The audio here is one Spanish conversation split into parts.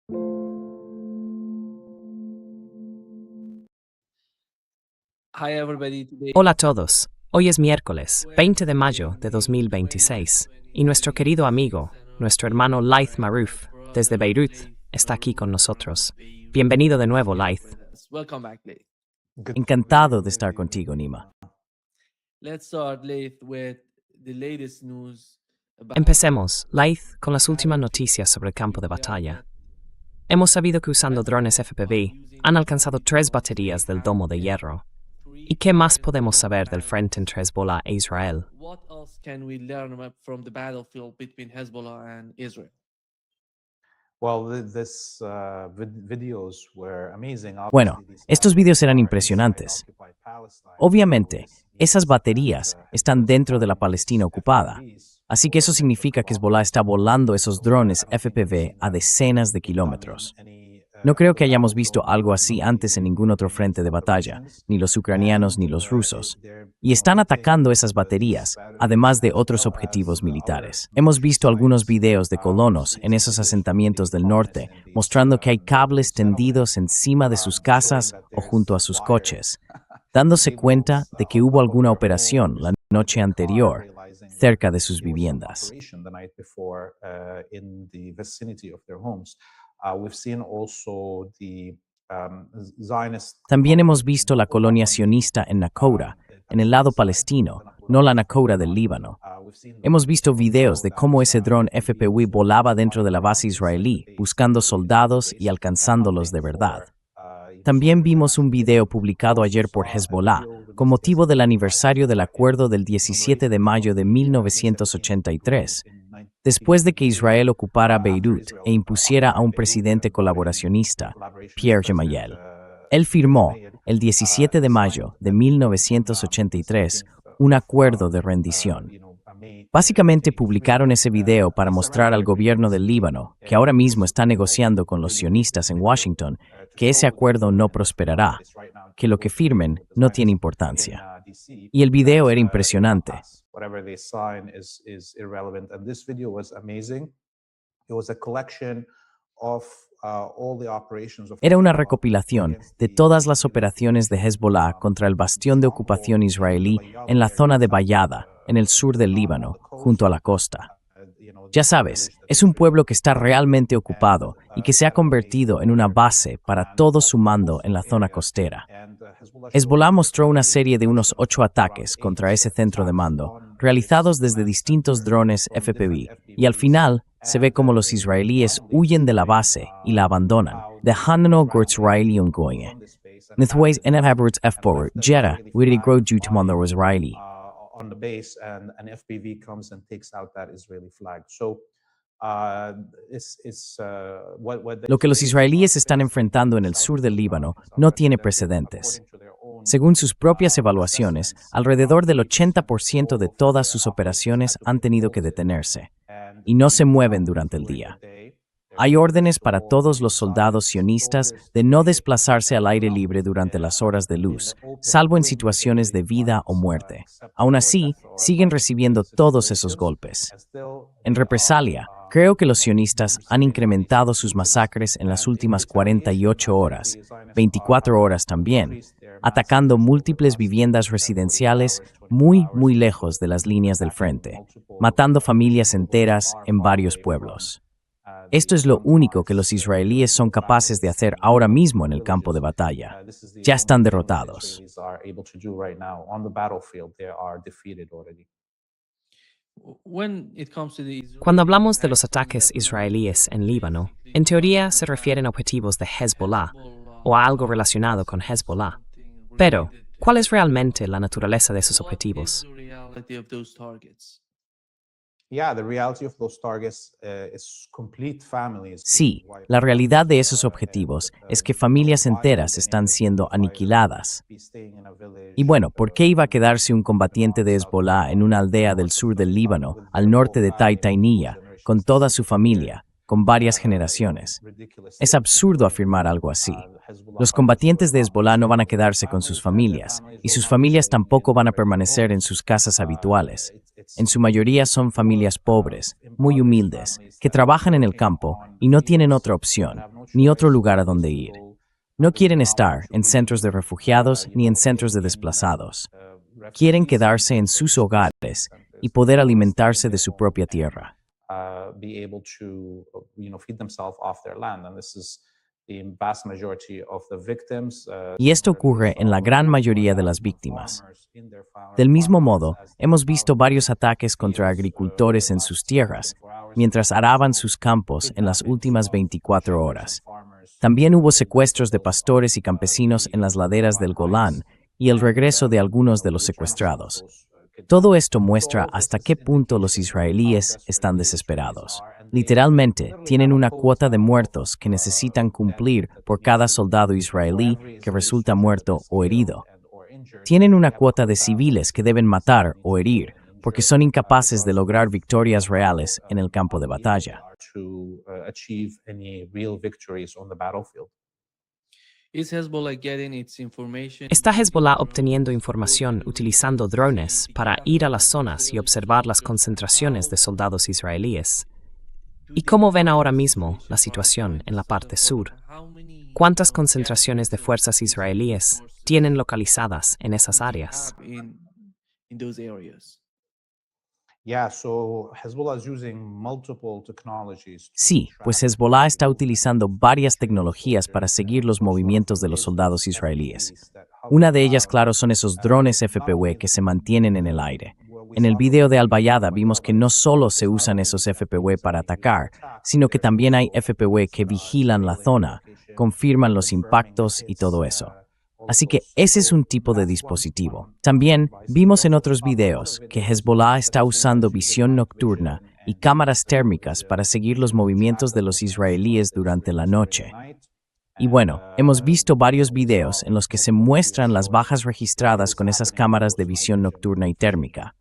Hi everybody, today Hola a todos. Hoy es miércoles, 20 de mayo de 2026, y nuestro querido amigo, nuestro hermano Laith Marouf, desde Beirut, está aquí con nosotros. Bienvenido de nuevo, Laith. welcome back, Leith. Encantado de estar contigo, Nima. Let's start, Leith, with the latest news about Empecemos, Laith, con las últimas noticias sobre el campo de batalla. Hemos sabido que usando drones FPV han alcanzado 3 baterías del domo de hierro. ¿Y qué más podemos saber del frente entre Hezbollah e Israel? What else can we learn from the battlefield between Hezbollah and Israel? Bueno, estos vídeos eran impresionantes. Obviamente, esas baterías están dentro de la Palestina ocupada, así que eso significa que Hezbollah está volando esos drones FPV a decenas de kilómetros. No creo que hayamos visto algo así antes en ningún otro frente de batalla, ni los ucranianos ni los rusos. Y están atacando esas baterías, además de otros objetivos militares. Hemos visto algunos videos de colonos en esos asentamientos del norte, mostrando que hay cables tendidos encima de sus casas o junto a sus coches, dándose cuenta de que hubo alguna operación la noche anterior cerca de sus viviendas. También hemos visto la colonia sionista en Naqoura, en el lado palestino, no la Naqoura del Líbano. Hemos visto videos de cómo ese dron FPV volaba dentro de la base israelí, buscando soldados y alcanzándolos de verdad. También vimos un video publicado ayer por Hezbollah, con motivo del aniversario del acuerdo del 17 de mayo de 1983, después de que Israel ocupara Beirut e impusiera a un presidente colaboracionista, Pierre Gemayel. Él firmó, el 17 de mayo de 1983, un acuerdo de rendición. Básicamente publicaron ese video para mostrar al gobierno del Líbano, que ahora mismo está negociando con los sionistas en Washington, que ese acuerdo no prosperará, que lo que firmen no tiene importancia. Y el video era impresionante. Era una recopilación de todas las operaciones de Hezbollah contra el bastión de ocupación israelí en la zona de Bayada, en el sur del Líbano, junto a la costa. Ya sabes, es un pueblo que está realmente ocupado y que se ha convertido en una base para todo su mando en la zona costera. Hezbollah mostró una serie de unos 8 ataques contra ese centro de mando, realizados desde distintos drones FPV, y al final se ve como los israelíes huyen de la base y la abandonan, dejándonos Israelí ongoing. Nithways en Haberts F-Power, Jera, Wiri Grow Jutamando Israeli. On the base and an FPV comes and takes out that Israeli flag. Lo que los israelíes están enfrentando en el sur del Líbano no tiene precedentes. Según sus propias evaluaciones, alrededor del 80% de todas sus operaciones han tenido que detenerse y no se mueven durante el día. Hay órdenes para todos los soldados sionistas de no desplazarse al aire libre durante las horas de luz, salvo en situaciones de vida o muerte. Aún así, siguen recibiendo todos esos golpes. En represalia, creo que los sionistas han incrementado sus masacres en las últimas 48 horas, 24 horas también, atacando múltiples viviendas residenciales muy lejos de las líneas del frente, matando familias enteras en varios pueblos. Esto es lo único que los israelíes son capaces de hacer ahora mismo en el campo de batalla. Ya están derrotados. Cuando hablamos de los ataques israelíes en Líbano, en teoría se refieren a objetivos de Hezbollah o a algo relacionado con Hezbollah. Pero, ¿cuál es realmente la naturaleza de esos objetivos? Sí, la realidad de esos objetivos es que familias enteras están siendo aniquiladas. Y bueno, ¿por qué iba a quedarse un combatiente de Hezbollah en una aldea del sur del Líbano, al norte de Taitainiya, con toda su familia, con varias generaciones. Es absurdo afirmar algo así. Los combatientes de Hezbollah no van a quedarse con sus familias, y sus familias tampoco van a permanecer en sus casas habituales. En su mayoría son familias pobres, muy humildes, que trabajan en el campo y no tienen otra opción, ni otro lugar a donde ir. No quieren estar en centros de refugiados ni en centros de desplazados. Quieren quedarse en sus hogares y poder alimentarse de su propia tierra. Y esto ocurre en la gran mayoría de las víctimas. Del mismo modo, hemos visto varios ataques contra agricultores en sus tierras, mientras araban sus campos en las últimas 24 horas. También hubo secuestros de pastores y campesinos en las laderas del Golán y el regreso de algunos de los secuestrados. Todo esto muestra hasta qué punto los israelíes están desesperados. Literalmente, tienen una cuota de muertos que necesitan cumplir por cada soldado israelí que resulta muerto o herido. Tienen una cuota de civiles que deben matar o herir, porque son incapaces de lograr victorias reales en el campo de batalla. ¿Está Hezbollah obteniendo información utilizando drones para ir a las zonas y observar las concentraciones de soldados israelíes? ¿Y cómo ven ahora mismo la situación en la parte sur? ¿Cuántas concentraciones de fuerzas israelíes tienen localizadas en esas áreas? Sí, pues Hezbollah está utilizando varias tecnologías para seguir los movimientos de los soldados israelíes. Una de ellas, claro, son esos drones FPV que se mantienen en el aire. En el video de Al-Bayada vimos que no solo se usan esos FPV para atacar, sino que también hay FPV que vigilan la zona, confirman los impactos y todo eso. Así que ese es un tipo de dispositivo. También vimos en otros videos que Hezbollah está usando visión nocturna y cámaras térmicas para seguir los movimientos de los israelíes durante la noche. Y bueno, hemos visto varios videos en los que se muestran las bajas registradas con esas cámaras de visión nocturna y térmica.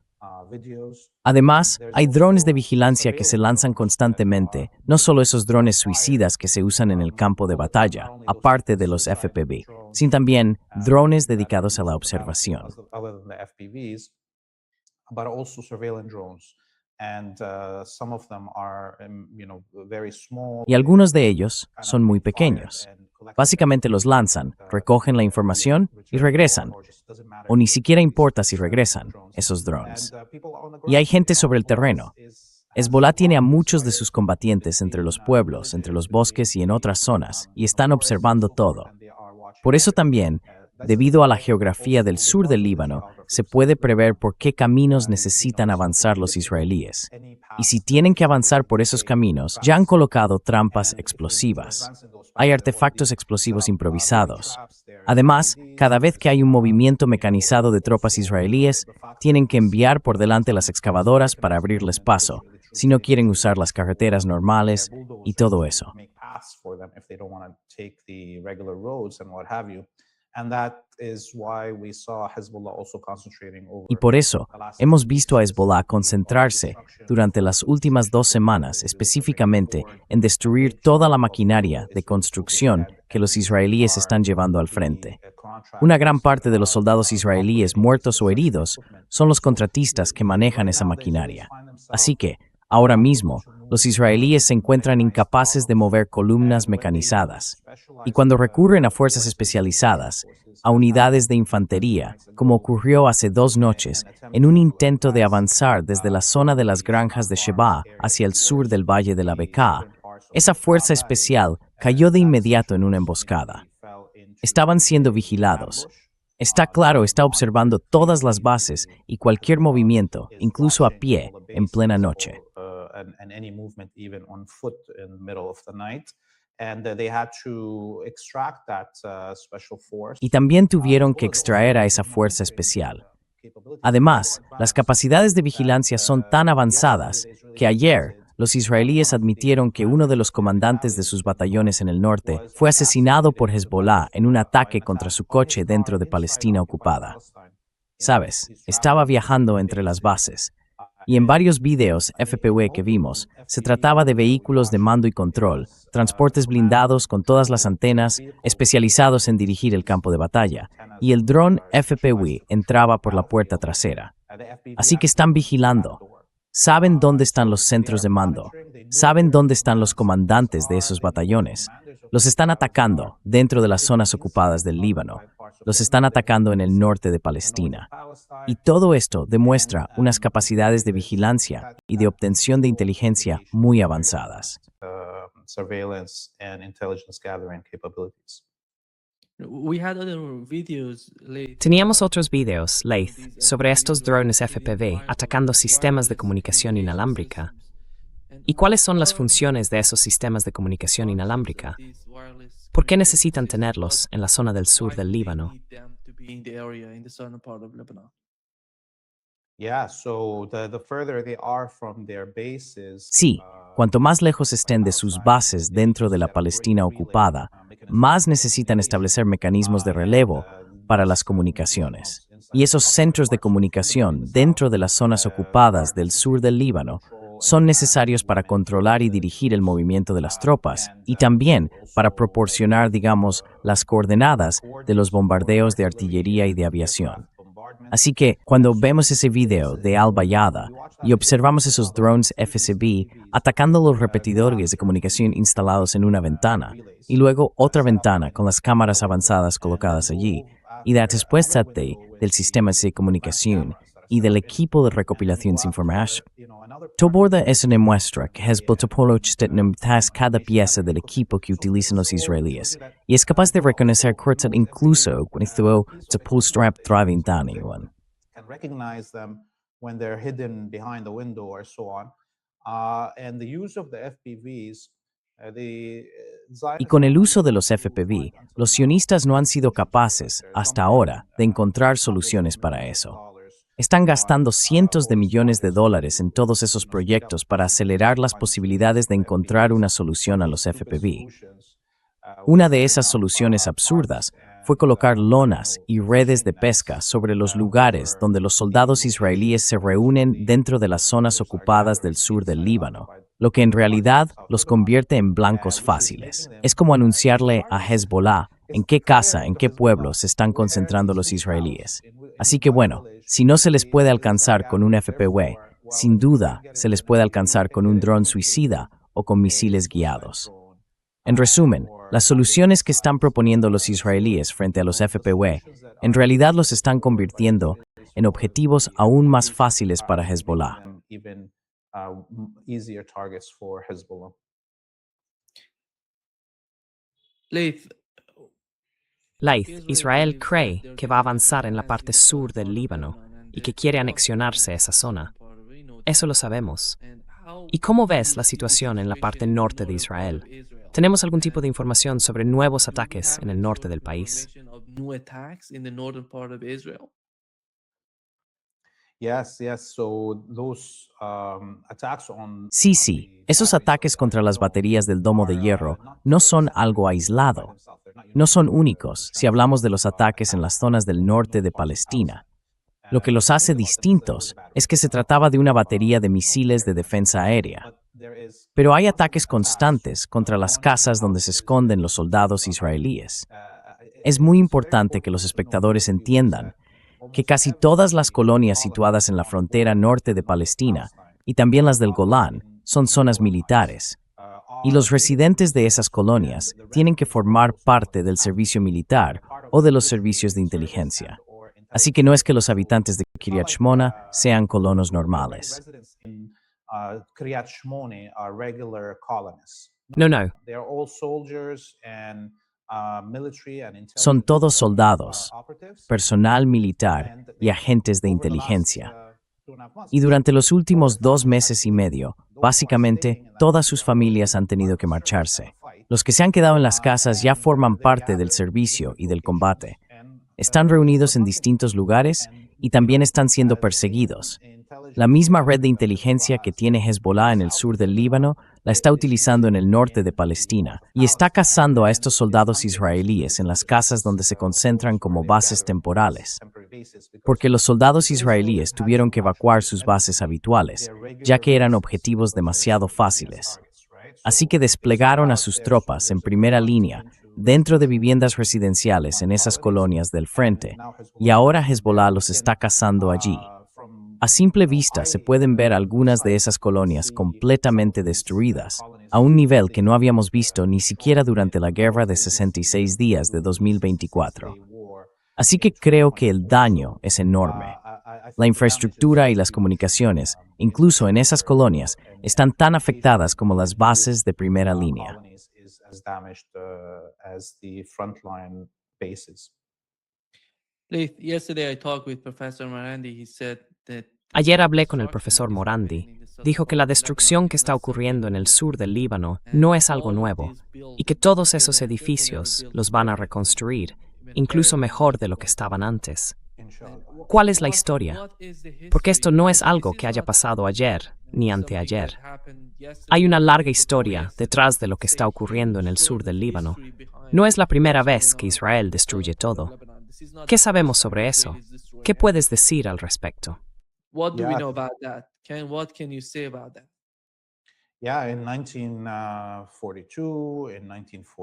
Además, hay drones de vigilancia que se lanzan constantemente, no solo esos drones suicidas que se usan en el campo de batalla, aparte de los FPV, sino también drones dedicados a la observación. Y algunos de ellos son muy pequeños. Básicamente los lanzan, recogen la información y regresan. O ni siquiera importa si regresan, esos drones. Y hay gente sobre el terreno. Hezbollah tiene a muchos de sus combatientes entre los pueblos, entre los bosques y en otras zonas, y están observando todo. Por eso también, debido a la geografía del sur del Líbano, se puede prever por qué caminos necesitan avanzar los israelíes. Y si tienen que avanzar por esos caminos, ya han colocado trampas explosivas. Hay artefactos explosivos improvisados. Además, cada vez que hay un movimiento mecanizado de tropas israelíes, tienen que enviar por delante las excavadoras para abrirles paso, si no quieren usar las carreteras normales y todo eso. Y por eso, hemos visto a Hezbollah concentrarse durante las últimas 2 semanas específicamente en destruir toda la maquinaria de construcción que los israelíes están llevando al frente. Una gran parte de los soldados israelíes muertos o heridos son los contratistas que manejan esa maquinaria. Así que, ahora mismo, los israelíes se encuentran incapaces de mover columnas mecanizadas. Y cuando recurren a fuerzas especializadas, a unidades de infantería, como ocurrió hace 2 noches, en un intento de avanzar desde la zona de las granjas de Sheba hacia el sur del valle de la Bekaa, esa fuerza especial cayó de inmediato en una emboscada. Estaban siendo vigilados. Está claro, está observando todas las bases y cualquier movimiento, incluso a pie, en plena noche. Y también tuvieron que extraer a esa fuerza especial. Además, las capacidades de vigilancia son tan avanzadas que ayer los israelíes admitieron que uno de los comandantes de sus batallones en el norte fue asesinado por Hezbollah en un ataque contra su coche dentro de Palestina ocupada. Sabes, estaba viajando entre las bases. Y en varios videos FPV que vimos, se trataba de vehículos de mando y control, transportes blindados con todas las antenas, especializados en dirigir el campo de batalla, y el dron FPV entraba por la puerta trasera. Así que están vigilando. Saben dónde están los centros de mando. Saben dónde están los comandantes de esos batallones. Los están atacando dentro de las zonas ocupadas del Líbano. Los están atacando en el norte de Palestina. Y todo esto demuestra unas capacidades de vigilancia y de obtención de inteligencia muy avanzadas. Surveillance and intelligence gathering capabilities. We had other videos late. Teníamos otros videos, Leith, sobre estos drones FPV atacando sistemas de comunicación inalámbrica. ¿Y cuáles son las funciones de esos sistemas de comunicación inalámbrica? ¿Por qué necesitan tenerlos en la zona del sur del Líbano? Yeah, so the further they are from their bases, Sí, cuanto más lejos estén de sus bases dentro de la Palestina ocupada, más necesitan establecer mecanismos de relevo para las comunicaciones. Y esos centros de comunicación dentro de las zonas ocupadas del sur del Líbano son necesarios para controlar y dirigir el movimiento de las tropas y también para proporcionar, digamos, las coordenadas de los bombardeos de artillería y de aviación. Así que cuando vemos ese video de Al-Bayada y observamos esos drones FCB atacando los repetidores de comunicación instalados en una ventana y luego otra ventana con las cámaras avanzadas colocadas allí y la respuesta del sistema de comunicación y del equipo de recopilación de información. Toborda es una muestra que Hezbollah apologiza cada pieza del equipo que utilizan los israelíes y es capaz de reconocer cortes incluso cuando se post-trap driving down. can recognize them when they're hidden behind the window or so on. And the use of the FPVs, Y con el uso de los FPV, los sionistas no han sido capaces, hasta ahora, de encontrar soluciones para eso. Están gastando cientos de millones de dólares en todos esos proyectos para acelerar las posibilidades de encontrar una solución a los FPV. Una de esas soluciones absurdas fue colocar lonas y redes de pesca sobre los lugares donde los soldados israelíes se reúnen dentro de las zonas ocupadas del sur del Líbano, lo que en realidad los convierte en blancos fáciles. Es como anunciarle a Hezbollah en qué casa, en qué pueblo se están concentrando los israelíes. Así que bueno, si no se les puede alcanzar con un FPV, sin duda se les puede alcanzar con un dron suicida o con misiles guiados. En resumen, las soluciones que están proponiendo los israelíes frente a los FPV en realidad los están convirtiendo en objetivos aún más fáciles para Hezbollah. easier targets for Hezbollah. Leith, Israel cree que va a avanzar en la parte sur del Líbano y que quiere anexionarse esa zona. Eso lo sabemos. ¿Y cómo ves la situación en la parte norte de Israel? ¿Tenemos algún tipo de información sobre nuevos ataques en el norte del país? Sí, esos ataques contra las baterías del Domo de Hierro no son algo aislado. No son únicos si hablamos de los ataques en las zonas del norte de Palestina. Lo que los hace distintos es que se trataba de una batería de misiles de defensa aérea. Pero hay ataques constantes contra las casas donde se esconden los soldados israelíes. Es muy importante que los espectadores entiendan que casi todas las colonias situadas en la frontera norte de Palestina y también las del Golán son zonas militares. Y los residentes de esas colonias tienen que formar parte del servicio militar o de los servicios de inteligencia. Así que no es que los habitantes de Kiryat Shmona sean colonos normales. No. Son todos soldados, personal militar y agentes de inteligencia. Y durante los últimos 2 meses y medio, básicamente, todas sus familias han tenido que marcharse. Los que se han quedado en las casas ya forman parte del servicio y del combate. Están reunidos en distintos lugares y también están siendo perseguidos. La misma red de inteligencia que tiene Hezbollah en el sur del Líbano la está utilizando en el norte de Palestina y está cazando a estos soldados israelíes en las casas donde se concentran como bases temporales, porque los soldados israelíes tuvieron que evacuar sus bases habituales, ya que eran objetivos demasiado fáciles. Así que desplegaron a sus tropas en primera línea dentro de viviendas residenciales en esas colonias del frente, y ahora Hezbollah los está cazando allí. A simple vista se pueden ver algunas de esas colonias completamente destruidas, a un nivel que no habíamos visto ni siquiera durante la guerra de 66 días de 2024. Así que creo que el daño es enorme. La infraestructura y las comunicaciones, incluso en esas colonias, están tan afectadas como las bases de primera línea. Leith, yesterday I talked with Professor Marandi. He said that Ayer hablé con el profesor Morandi. Dijo que la destrucción que está ocurriendo en el sur del Líbano no es algo nuevo y que todos esos edificios los van a reconstruir, incluso mejor de lo que estaban antes. ¿Cuál es la historia? Porque esto no es algo que haya pasado ayer ni anteayer. Hay una larga historia detrás de lo que está ocurriendo en el sur del Líbano. No es la primera vez que Israel destruye todo. ¿Qué sabemos sobre eso? ¿Qué puedes decir al respecto? What do we know about that? What can you say about that?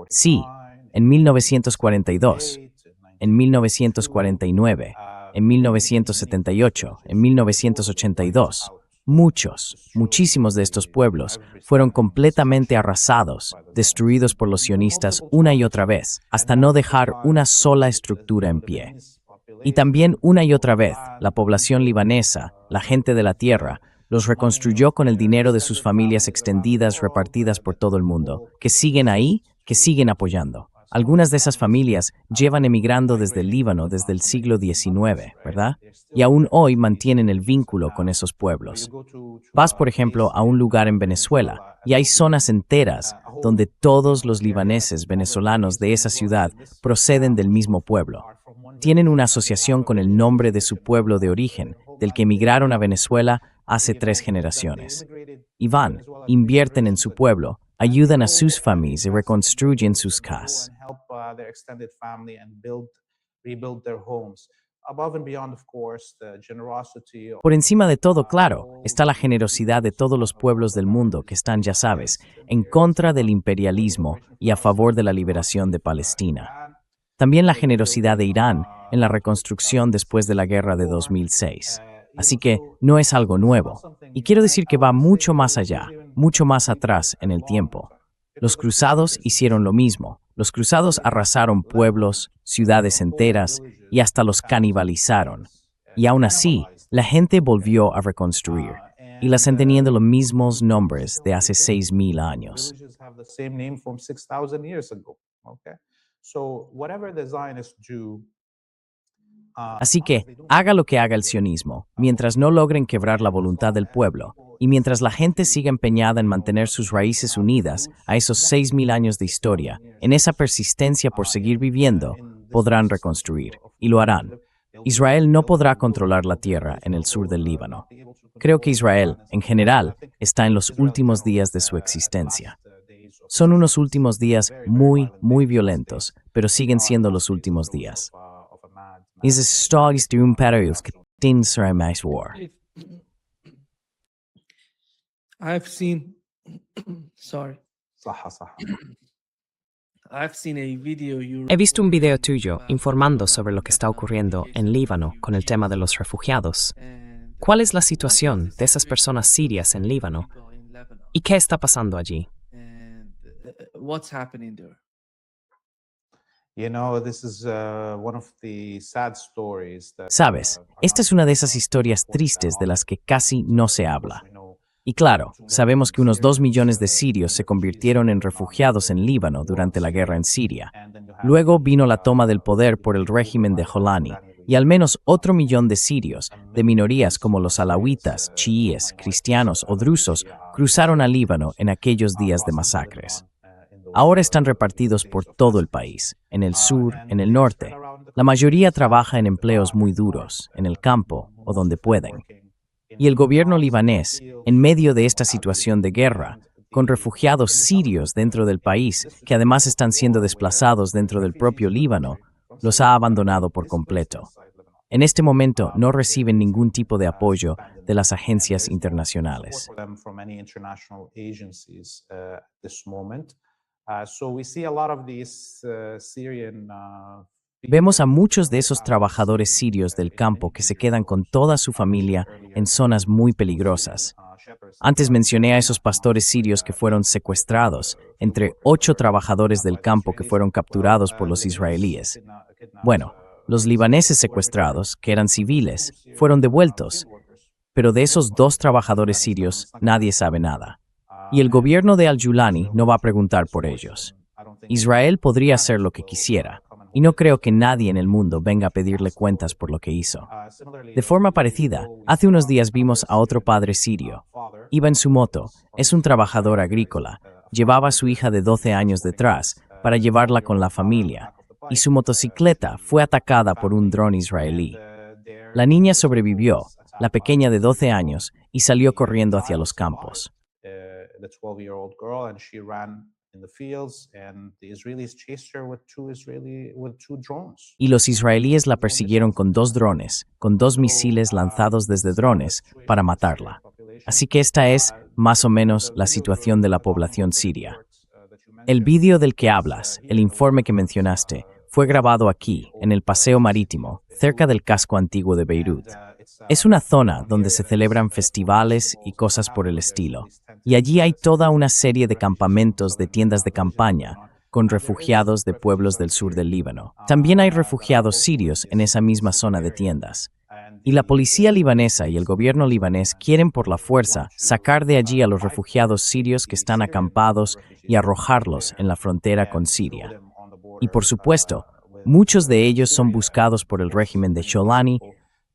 Sí, en 1942, en 1949, en 1978, en 1982, muchísimos de estos pueblos fueron completamente arrasados, destruidos por los sionistas una y otra vez, hasta no dejar una sola estructura en pie. Y también una y otra vez, la población libanesa, la gente de la tierra, los reconstruyó con el dinero de sus familias extendidas repartidas por todo el mundo, que siguen ahí, que siguen apoyando. Algunas de esas familias llevan emigrando desde el Líbano desde el siglo XIX, ¿verdad? Y aún hoy mantienen el vínculo con esos pueblos. Vas, por ejemplo, a un lugar en Venezuela y hay zonas enteras donde todos los libaneses venezolanos de esa ciudad proceden del mismo pueblo. Tienen una asociación con el nombre de su pueblo de origen, del que emigraron a Venezuela hace 3 generaciones. Y van, invierten en su pueblo, ayudan a sus familias y reconstruyen sus casas. Por encima de todo, claro, está la generosidad de todos los pueblos del mundo que están, ya sabes, en contra del imperialismo y a favor de la liberación de Palestina. También la generosidad de Irán en la reconstrucción después de la guerra de 2006. Así que no es algo nuevo. Y quiero decir que va mucho más allá, mucho más atrás en el tiempo. Los cruzados hicieron lo mismo. Los cruzados arrasaron pueblos, ciudades enteras y hasta los canibalizaron. Y aún así, la gente volvió a reconstruir. Y las han teniendo los mismos nombres de hace 6,000 años. Así que, haga lo que haga el sionismo, mientras no logren quebrar la voluntad del pueblo, y mientras la gente siga empeñada en mantener sus raíces unidas a esos 6,000 años de historia, en esa persistencia por seguir viviendo, podrán reconstruir, y lo harán. Israel no podrá controlar la tierra en el sur del Líbano. Creo que Israel, en general, está en los últimos días de su existencia. Son unos últimos días muy violentos, pero siguen siendo los últimos días. Es stories de un periodo que tiene más war. I've seen I've seen a video He visto un video tuyo informando sobre lo que está ocurriendo en Líbano con el tema de los refugiados. ¿Cuál es la situación de esas personas sirias en Líbano? ¿Y qué está pasando allí? What's happening there? Sabes, esta es una de esas historias tristes de las que casi no se habla. Y claro, sabemos que unos 2 millones de sirios se convirtieron en refugiados en Líbano durante la guerra en Siria. Luego vino la toma del poder por el régimen de Jolani, y al menos otro 1 millón de sirios, de minorías como los alawitas, chiíes, cristianos o drusos, cruzaron a Líbano en aquellos días de masacres. Ahora están repartidos por todo el país, en el sur, en el norte. La mayoría trabaja en empleos muy duros, en el campo o donde pueden. Y el gobierno libanés, en medio de esta situación de guerra, con refugiados sirios dentro del país, que además están siendo desplazados dentro del propio Líbano, los ha abandonado por completo. En este momento no reciben ningún tipo de apoyo de las agencias internacionales. Vemos a muchos de esos trabajadores sirios del campo que se quedan con toda su familia en zonas muy peligrosas. Antes mencioné a esos pastores sirios que fueron secuestrados, entre 8 trabajadores del campo que fueron capturados por los israelíes. Bueno, los libaneses secuestrados, que eran civiles, fueron devueltos, pero de esos 2 trabajadores sirios nadie sabe nada. Y el gobierno de al-Julani no va a preguntar por ellos. Israel podría hacer lo que quisiera, y no creo que nadie en el mundo venga a pedirle cuentas por lo que hizo. De forma parecida, hace unos días vimos a otro padre sirio. Iba en su moto, es un trabajador agrícola, llevaba a su hija de 12 años detrás para llevarla con la familia, y su motocicleta fue atacada por un dron israelí. La niña sobrevivió, la pequeña de 12 años, y salió corriendo hacia los campos. Y los israelíes la persiguieron con 2 drones, con 2 misiles lanzados desde drones, para matarla. Así que esta es, más o menos, la situación de la población siria. El vídeo del que hablas, el informe que mencionaste, fue grabado aquí, en el Paseo Marítimo, cerca del casco antiguo de Beirut. Es una zona donde se celebran festivales y cosas por el estilo, y allí hay toda una serie de campamentos de tiendas de campaña con refugiados de pueblos del sur del Líbano. También hay refugiados sirios en esa misma zona de tiendas. Y la policía libanesa y el gobierno libanés quieren por la fuerza sacar de allí a los refugiados sirios que están acampados y arrojarlos en la frontera con Siria. Y por supuesto, muchos de ellos son buscados por el régimen de Jolani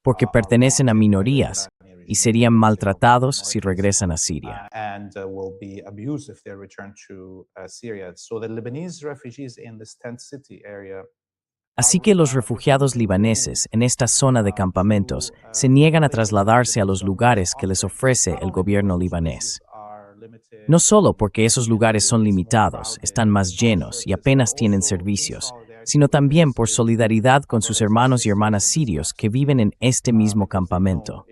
porque pertenecen a minorías y serían maltratados si regresan a Siria. Así que los refugiados libaneses en esta zona de campamentos se niegan a trasladarse a los lugares que les ofrece el gobierno libanés. No solo porque esos lugares son limitados, están más llenos y apenas tienen servicios, sino también por solidaridad con sus hermanos y hermanas sirios que viven en este mismo campamento.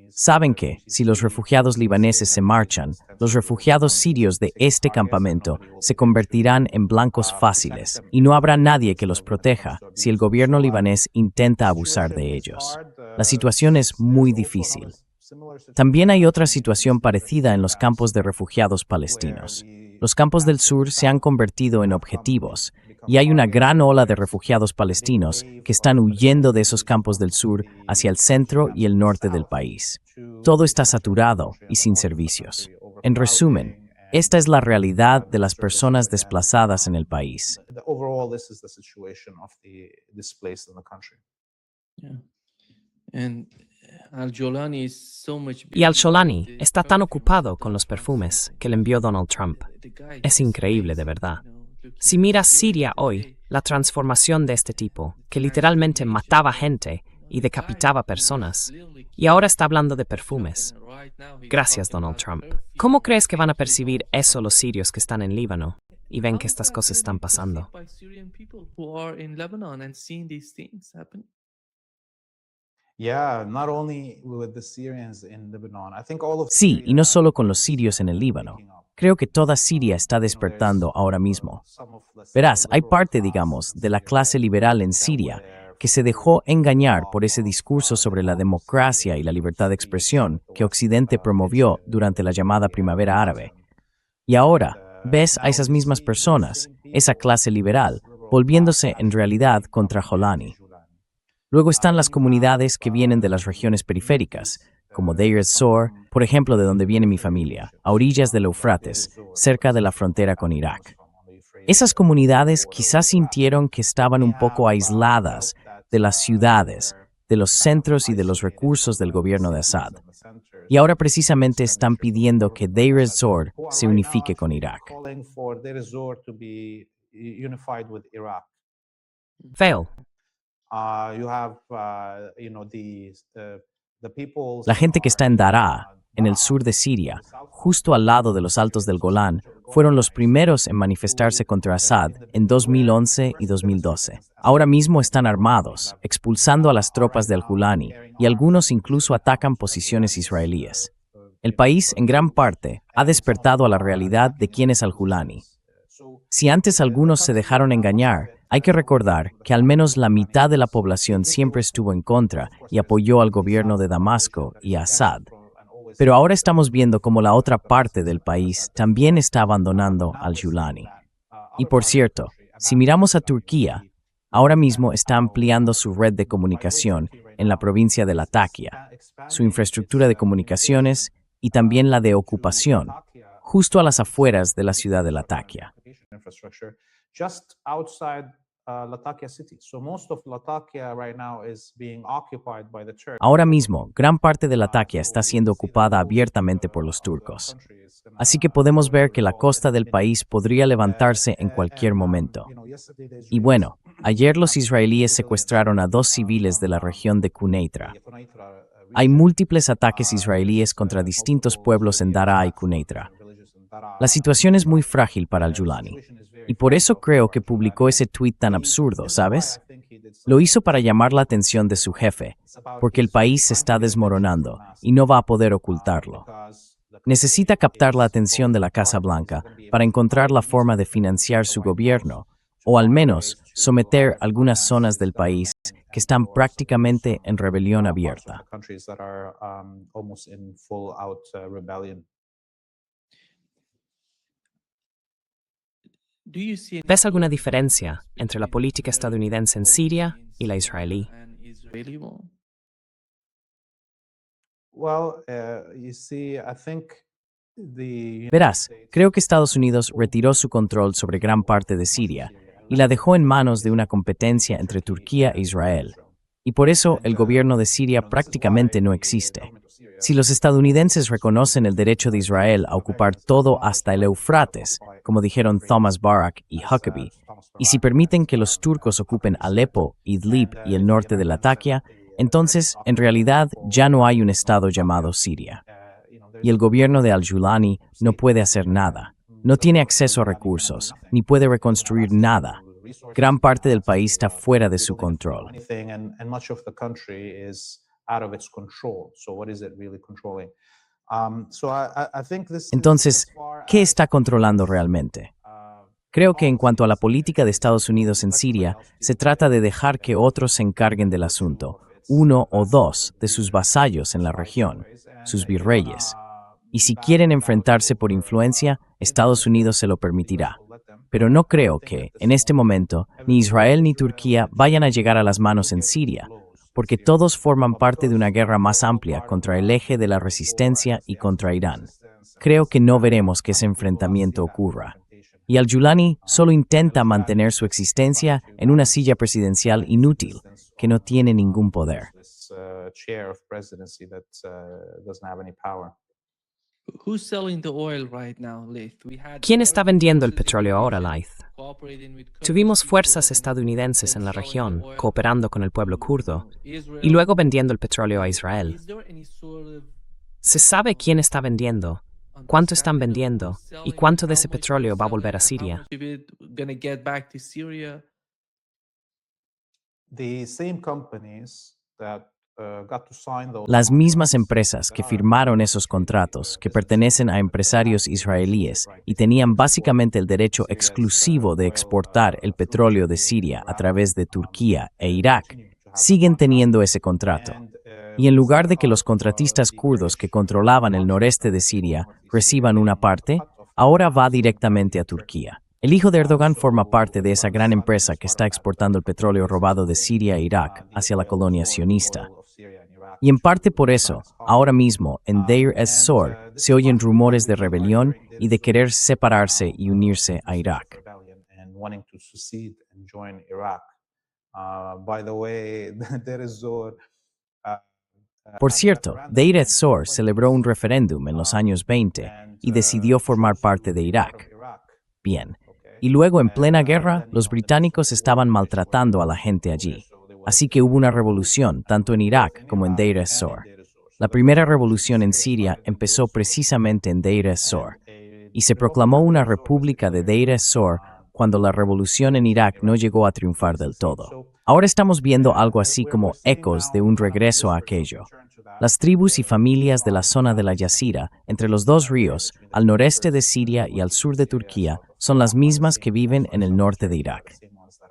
Saben que, si los refugiados libaneses se marchan, los refugiados sirios de este campamento se convertirán en blancos fáciles y no habrá nadie que los proteja si el gobierno libanés intenta abusar de ellos. La situación es muy difícil. También hay otra situación parecida en los campos de refugiados palestinos. Los campos del sur se han convertido en objetivos y hay una gran ola de refugiados palestinos que están huyendo de esos campos del sur hacia el centro y el norte del país. Todo está saturado y sin servicios. En resumen, esta es la realidad de las personas desplazadas en el país. Yeah. And Al-Jolani is so much Y busy al-Sholani with the está tan perfume ocupado con los perfumes que le envió Donald Trump. The guy Es is increíble, de crazy, verdad. you know, looking Si at miras Syria Siria every hoy, day. la transformación de este tipo, que literalmente mataba gente y decapitaba personas, y ahora está hablando de perfumes. Gracias, Donald Trump. ¿Cómo crees que van a percibir eso los sirios que están en Líbano y ven que estas cosas están pasando? Sí, y no solo con los sirios en el Líbano. Creo que toda Siria está despertando ahora mismo. Verás, hay parte, digamos, de la clase liberal en Siria que se dejó engañar por ese discurso sobre la democracia y la libertad de expresión que Occidente promovió durante la llamada Primavera Árabe. Y ahora, ves a esas mismas personas, esa clase liberal, volviéndose en realidad contra Jolani. Luego están las comunidades que vienen de las regiones periféricas, como Deir ez-Zor, por ejemplo, de donde viene mi familia, a orillas del Éufrates, cerca de la frontera con Irak. Esas comunidades quizás sintieron que estaban un poco aisladas de las ciudades, de los centros y de los recursos del gobierno de Assad. Y ahora precisamente están pidiendo que Deir ez-Zor se unifique con Irak. Veo. La gente que está en Daraa, en el sur de Siria, justo al lado de los Altos del Golán, fueron los primeros en manifestarse contra Assad en 2011 y 2012. Ahora mismo están armados, expulsando a las tropas del Julani, y algunos incluso atacan posiciones israelíes. El país, en gran parte, ha despertado a la realidad de quién es al-Julani. Si antes algunos se dejaron engañar, hay que recordar que al menos la mitad de la población siempre estuvo en contra y apoyó al gobierno de Damasco y a Assad. Pero ahora estamos viendo cómo la otra parte del país también está abandonando al Julani. Y por cierto, si miramos a Turquía, ahora mismo está ampliando su red de comunicación en la provincia de Latakia, su infraestructura de comunicaciones y también la de ocupación, justo a las afueras de la ciudad de Latakia. Ahora mismo, gran parte de Latakia está siendo ocupada abiertamente por los turcos. Así que podemos ver que la costa del país podría levantarse en cualquier momento. Y bueno, ayer los israelíes secuestraron a 2 civiles de la región de Quneitra. Hay múltiples ataques israelíes contra distintos pueblos en Daraa y Quneitra. La situación es muy frágil para al-Julani. Y por eso creo que publicó ese tuit tan absurdo, ¿sabes? Lo hizo para llamar la atención de su jefe, porque el país se está desmoronando y no va a poder ocultarlo. Necesita captar la atención de la Casa Blanca para encontrar la forma de financiar su gobierno, o al menos someter algunas zonas del país que están prácticamente en rebelión abierta. ¿Ves alguna diferencia entre la política estadounidense en Siria y la israelí? Verás, creo que Estados Unidos retiró su control sobre gran parte de Siria y la dejó en manos de una competencia entre Turquía e Israel. Y por eso el gobierno de Siria prácticamente no existe. Si los estadounidenses reconocen el derecho de Israel a ocupar todo hasta el Éufrates, como dijeron Thomas Barak y Huckabee, y si permiten que los turcos ocupen Alepo, Idlib y el norte de Latakia, entonces, en realidad, ya no hay un estado llamado Siria. Y el gobierno de al-Julani no puede hacer nada. No tiene acceso a recursos, ni puede reconstruir nada. Gran parte del país está fuera de su control. Entonces, ¿qué está controlando realmente? Creo que en cuanto a la política de Estados Unidos en Siria, se trata de dejar que otros se encarguen del asunto, 1 o 2 de sus vasallos en la región, sus virreyes. Y si quieren enfrentarse por influencia, Estados Unidos se lo permitirá. Pero no creo que, en este momento, ni Israel ni Turquía vayan a llegar a las manos en Siria, porque todos forman parte de una guerra más amplia contra el eje de la resistencia y contra Irán. Creo que no veremos que ese enfrentamiento ocurra. Y al-Julani solo intenta mantener su existencia en una silla presidencial inútil, que no tiene ningún poder. ¿Quién está vendiendo el petróleo ahora, Laith? Tuvimos fuerzas estadounidenses en la región, cooperando con el pueblo kurdo, y luego vendiendo el petróleo a Israel. ¿Se sabe quién está vendiendo? ¿Cuánto están vendiendo? ¿Y cuánto de ese petróleo va a volver a Siria? Las mismas empresas que firmaron esos contratos, que pertenecen a empresarios israelíes y tenían básicamente el derecho exclusivo de exportar el petróleo de Siria a través de Turquía e Irak, siguen teniendo ese contrato. Y en lugar de que los contratistas kurdos que controlaban el noreste de Siria reciban una parte, ahora va directamente a Turquía. El hijo de Erdogan forma parte de esa gran empresa que está exportando el petróleo robado de Siria e Irak hacia la colonia sionista. Y en parte por eso, ahora mismo, en Deir ez-Zor, se oyen rumores de rebelión y de querer separarse y unirse a Irak. Por cierto, Deir ez-Zor celebró un referéndum en los años 20 y decidió formar parte de Irak. Bien. Y luego, en plena guerra, los británicos estaban maltratando a la gente allí. Así que hubo una revolución, tanto en Irak como en Deir ez-Zor. La primera revolución en Siria empezó precisamente en Deir ez-Zor, y se proclamó una república de Deir ez-Zor cuando la revolución en Irak no llegó a triunfar del todo. Ahora estamos viendo algo así como ecos de un regreso a aquello. Las tribus y familias de la zona de la Yazira, entre los dos ríos, al noreste de Siria y al sur de Turquía, son las mismas que viven en el norte de Irak.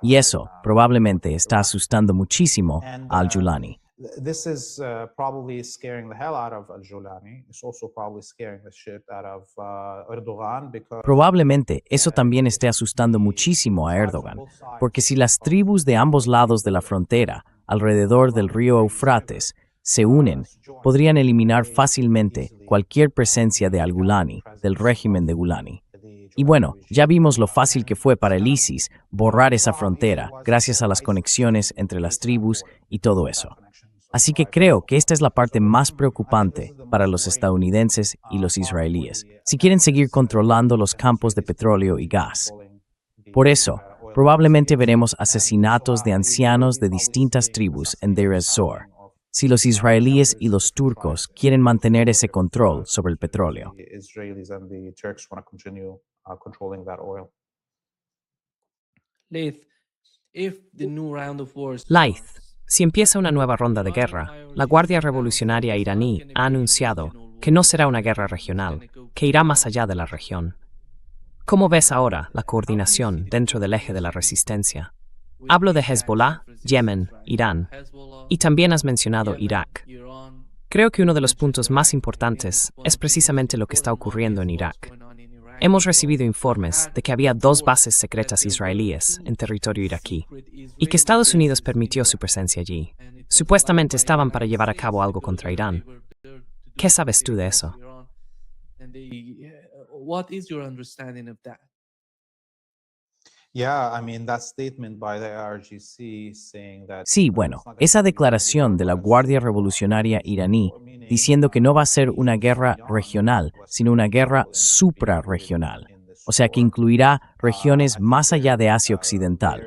Y eso probablemente está asustando muchísimo a al-Julani. This is probably scaring the hell out of al-Julani. It's also probably scaring the shit out of Erdogan because Probablemente eso también esté asustando muchísimo a Erdogan, porque si las tribus de ambos lados de la frontera, alrededor del río Eufrates, se unen, podrían eliminar fácilmente cualquier presencia de al-Gulani, del régimen de Gulani. Y bueno, ya vimos lo fácil que fue para el ISIS borrar esa frontera gracias a las conexiones entre las tribus y todo eso. Así que creo que esta es la parte más preocupante para los estadounidenses y los israelíes, si quieren seguir controlando los campos de petróleo y gas. Por eso, probablemente veremos asesinatos de ancianos de distintas tribus en Deir ez-Zor, si los israelíes y los turcos quieren mantener ese control sobre el petróleo. the Israelis and the Turks want to continue controlling that oil. Laith, if the new round of wars Laith, si empieza una nueva ronda de guerra, la Guardia Revolucionaria iraní ha anunciado que no será una guerra regional, que irá más allá de la región. ¿Cómo ves ahora la coordinación dentro del eje de la resistencia? Hablo de Hezbollah, Yemen, Irán, y también has mencionado Irak. Creo que uno de los puntos más importantes es precisamente lo que está ocurriendo en Irak. Hemos recibido informes de que había 2 bases secretas israelíes en territorio iraquí y que Estados Unidos permitió su presencia allí. Supuestamente estaban para llevar a cabo algo contra Irán. ¿Qué sabes tú de eso? What is your understanding of that? Yeah, I mean that statement by the IRGC saying that Sí, bueno, esa declaración de la Guardia Revolucionaria iraní diciendo que no va a ser una guerra regional, sino una guerra suprarregional, o sea que incluirá regiones más allá de Asia Occidental.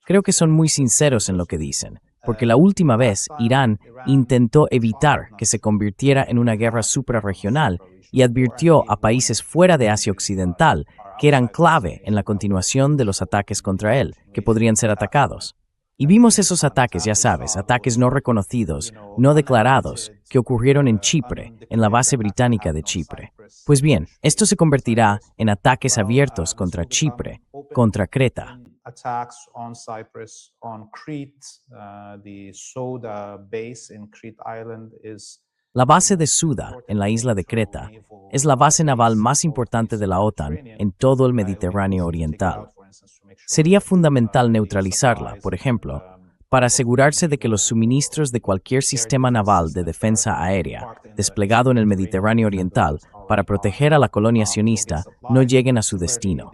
Creo que son muy sinceros en lo que dicen, porque la última vez Irán intentó evitar que se convirtiera en una guerra suprarregional y advirtió a países fuera de Asia Occidental que eran clave en la continuación de los ataques contra él, que podrían ser atacados. Y vimos esos ataques, ya sabes, ataques no reconocidos, no declarados, que ocurrieron en Chipre, en la base británica de Chipre. Pues bien, esto se convertirá en ataques abiertos contra Chipre, contra Creta. attacks on Cyprus, on Crete, the Soda base in Crete Island is La base de Suda, en la isla de Creta, es la base naval más importante de la OTAN en todo el Mediterráneo Oriental. Sería fundamental neutralizarla, por ejemplo, para asegurarse de que los suministros de cualquier sistema naval de defensa aérea desplegado en el Mediterráneo Oriental para proteger a la colonia sionista no lleguen a su destino.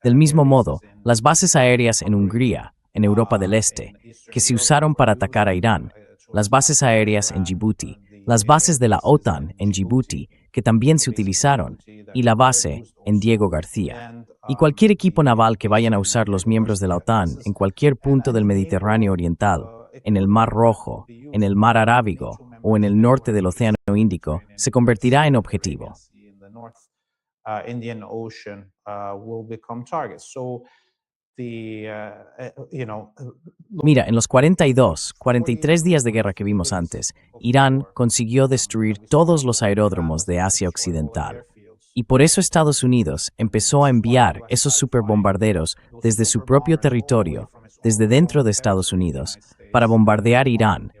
Del mismo modo, las bases aéreas en Hungría, en Europa del Este, que se usaron para atacar a Irán, las bases aéreas en Djibouti, las bases de la OTAN en Djibouti, que también se utilizaron, y la base en Diego García. Y cualquier equipo naval que vayan a usar los miembros de la OTAN en cualquier punto del Mediterráneo Oriental, en el Mar Rojo, en el Mar Arábigo o en el norte del Océano Índico, se convertirá en objetivo. Indian Ocean will become targets. So Mira, en los 43 días de guerra que vimos antes, Irán consiguió destruir todos los aeródromos de Asia Occidental. Y por eso Estados Unidos empezó a enviar esos superbombarderos desde su propio territorio, desde dentro de Estados Unidos, para bombardear Irán,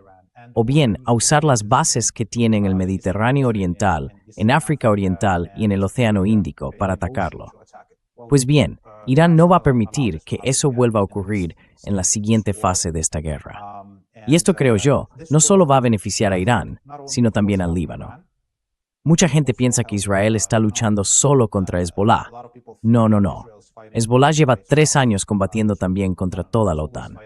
o bien a usar las bases que tiene en el Mediterráneo Oriental, en África Oriental y en el Océano Índico para atacarlo. Pues bien, Irán no va a permitir que eso vuelva a ocurrir en la siguiente fase de esta guerra. Y esto, creo yo, no solo va a beneficiar a Irán, sino también al Líbano. Mucha gente piensa que Israel está luchando solo contra Hezbollah. No, no, no. Hezbollah lleva 3 años combatiendo también contra toda la OTAN.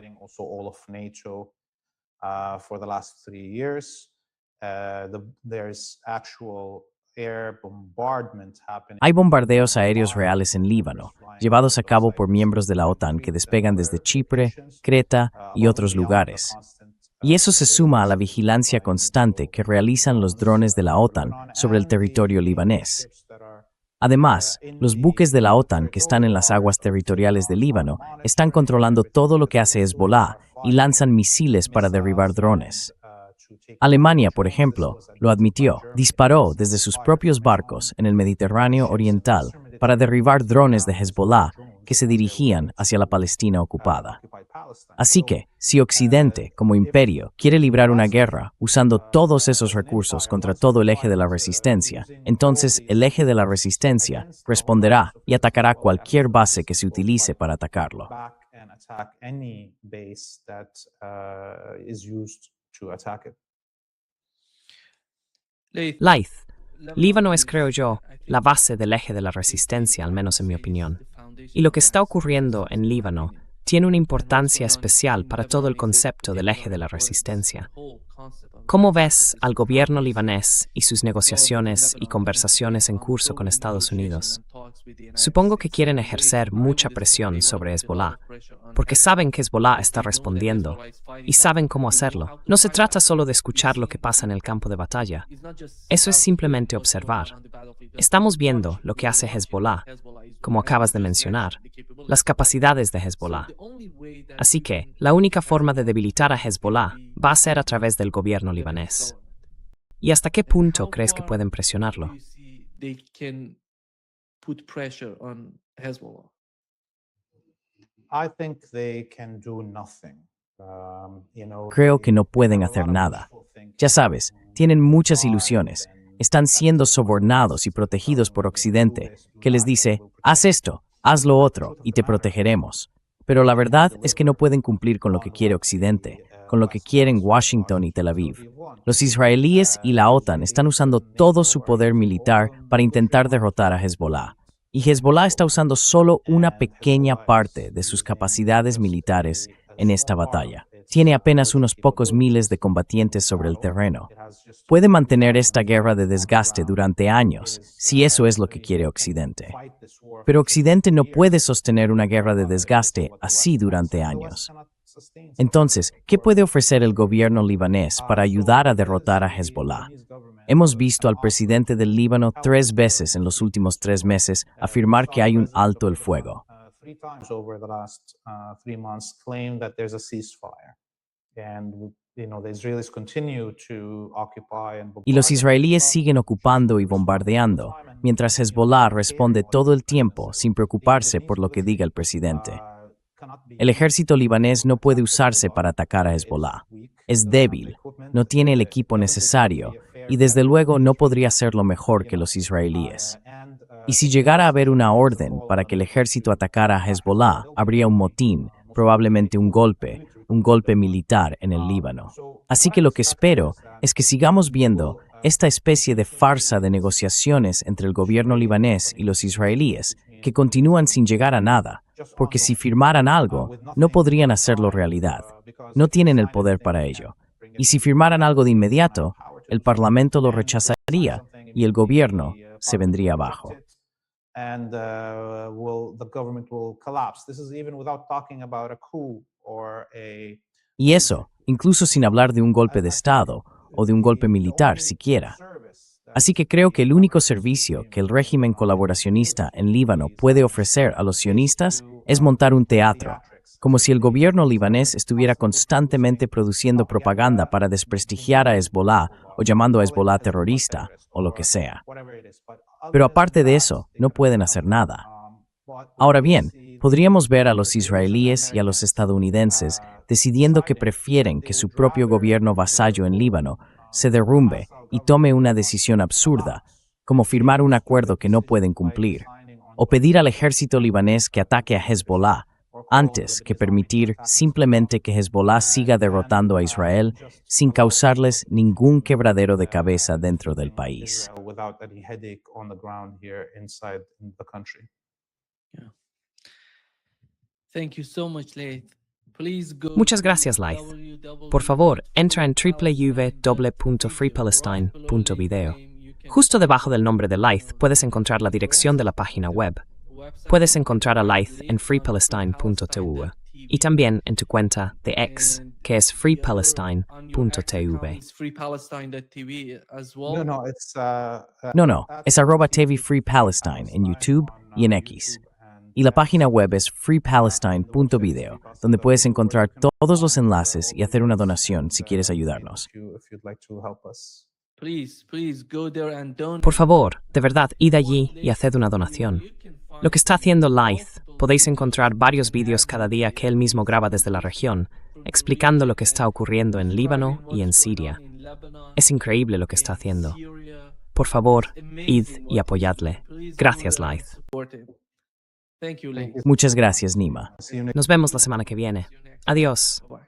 Hay bombardeos aéreos reales en Líbano, llevados a cabo por miembros de la OTAN que despegan desde Chipre, Creta y otros lugares. Y eso se suma a la vigilancia constante que realizan los drones de la OTAN sobre el territorio libanés. Además, los buques de la OTAN que están en las aguas territoriales del Líbano están controlando todo lo que hace Hezbollah y lanzan misiles para derribar drones. Alemania, por ejemplo, lo admitió, disparó desde sus propios barcos en el Mediterráneo Oriental para derribar drones de Hezbollah que se dirigían hacia la Palestina ocupada. Así que, si Occidente, como imperio, quiere librar una guerra usando todos esos recursos contra todo el eje de la resistencia, entonces el eje de la resistencia responderá y atacará cualquier base que se utilice para atacarlo. Laith, Líbano es, creo yo, la base del eje de la resistencia, al menos en mi opinión. Y lo que está ocurriendo en Líbano tiene una importancia especial para todo el concepto del eje de la resistencia. ¿Cómo ves al gobierno libanés y sus negociaciones y conversaciones en curso con Estados Unidos? Supongo que quieren ejercer mucha presión sobre Hezbollah, porque saben que Hezbollah está respondiendo y saben cómo hacerlo. No se trata solo de escuchar lo que pasa en el campo de batalla. Eso es simplemente observar. Estamos viendo lo que hace Hezbollah, como acabas de mencionar, las capacidades de Hezbollah. Así que, la única forma de debilitar a Hezbollah va a ser a través del gobierno libanés. ¿Y hasta qué punto crees que pueden presionarlo? Creo que no pueden hacer nada. Ya sabes, tienen muchas ilusiones. Están siendo sobornados y protegidos por Occidente, que les dice, haz esto, haz lo otro, y te protegeremos. Pero la verdad es que no pueden cumplir con lo que quiere Occidente, con lo que quieren Washington y Tel Aviv. Los israelíes y la OTAN están usando todo su poder militar para intentar derrotar a Hezbollah. Y Hezbollah está usando solo una pequeña parte de sus capacidades militares en esta batalla. Tiene apenas unos pocos miles de combatientes sobre el terreno. Puede mantener esta guerra de desgaste durante años, si eso es lo que quiere Occidente. Pero Occidente no puede sostener una guerra de desgaste así durante años. Entonces, ¿qué puede ofrecer el gobierno libanés para ayudar a derrotar a Hezbollah? Hemos visto al presidente del Líbano 3 veces en los últimos 3 meses afirmar que hay un alto el fuego. Y los israelíes siguen ocupando y bombardeando, mientras Hezbollah responde todo el tiempo sin preocuparse por lo que diga el presidente. El ejército libanés no puede usarse para atacar a Hezbollah. Es débil, no tiene el equipo necesario y desde luego no podría hacerlo mejor que los israelíes. Y si llegara a haber una orden para que el ejército atacara a Hezbollah, habría un motín, probablemente un golpe militar en el Líbano. Así que lo que espero es que sigamos viendo esta especie de farsa de negociaciones entre el gobierno libanés y los israelíes, que continúan sin llegar a nada, porque si firmaran algo, no podrían hacerlo realidad. No tienen el poder para ello. Y si firmaran algo de inmediato, el Parlamento lo rechazaría y el gobierno se vendría abajo. Y eso, incluso sin hablar de un golpe de Estado o de un golpe militar siquiera. Así que creo que el único servicio que el régimen colaboracionista en Líbano puede ofrecer a los sionistas es montar un teatro, como si el gobierno libanés estuviera constantemente produciendo propaganda para desprestigiar a Hezbollah o llamando a Hezbollah terrorista o lo que sea. Pero aparte de eso, no pueden hacer nada. Ahora bien, podríamos ver a los israelíes y a los estadounidenses decidiendo que prefieren que su propio gobierno vasallo en Líbano se derrumbe y tome una decisión absurda, como firmar un acuerdo que no pueden cumplir, o pedir al ejército libanés que ataque a Hezbollah, antes que permitir simplemente que Hezbollah siga derrotando a Israel sin causarles ningún quebradero de cabeza dentro del país. Muchas gracias, Laith. Por favor, entra en www.freepalestine.video. Justo debajo del nombre de Laith puedes encontrar la dirección de la página web. Puedes encontrar a Laith en freepalestine.tv y también en tu cuenta de X. que es freepalestine.tv. It's freepalestine.tv as No, well. no, it's No, es @TV Free Palestine en YouTube y en X. Y la página web es freepalestine.video, donde puedes encontrar todos los enlaces y hacer una donación si quieres ayudarnos. if you'd like to help us. Please go there and donate. Por favor, de verdad, id allí y haced una donación. Lo que está haciendo Laith, podéis encontrar varios vídeos cada día que él mismo graba desde la región, explicando lo que está ocurriendo en Líbano y en Siria. Es increíble lo que está haciendo. Por favor, id y apoyadle. Gracias, Laith. Thank you, Lee. Muchas gracias, Nima. See you next Nos vemos la semana que viene. Adiós. Bye.